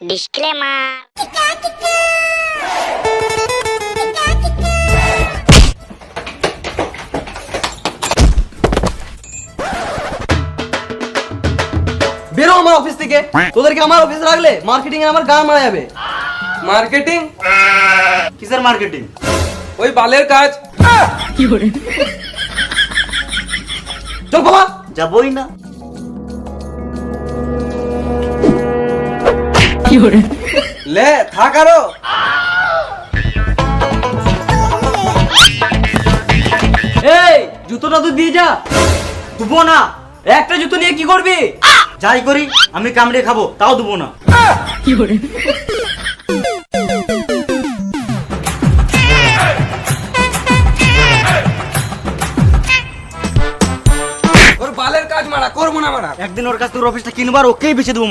Disclaimer. বেরো আমার office থেকে। তোদেরকে আমার অফিসে রাখলে মার্কেটিং এ আমার গান মারা যাবে। মার্কেটিং? কিসের মার্কেটিং? ওই বালের কাজ। চল বাবা। যাবই না। লে থাক আরো। এই জুতোটা তো দিয়ে যা। দেবো না। একটা জুতো নিয়ে কি করবি? যাই করি আমি কামড়ে খাবো, তাও দেবো না। ওর বালের কাজ মারা, করবো না মারা। একদিন ওর কাছ থেকে অফিসটা কিনবার ওকেই বেঁচে দেবো।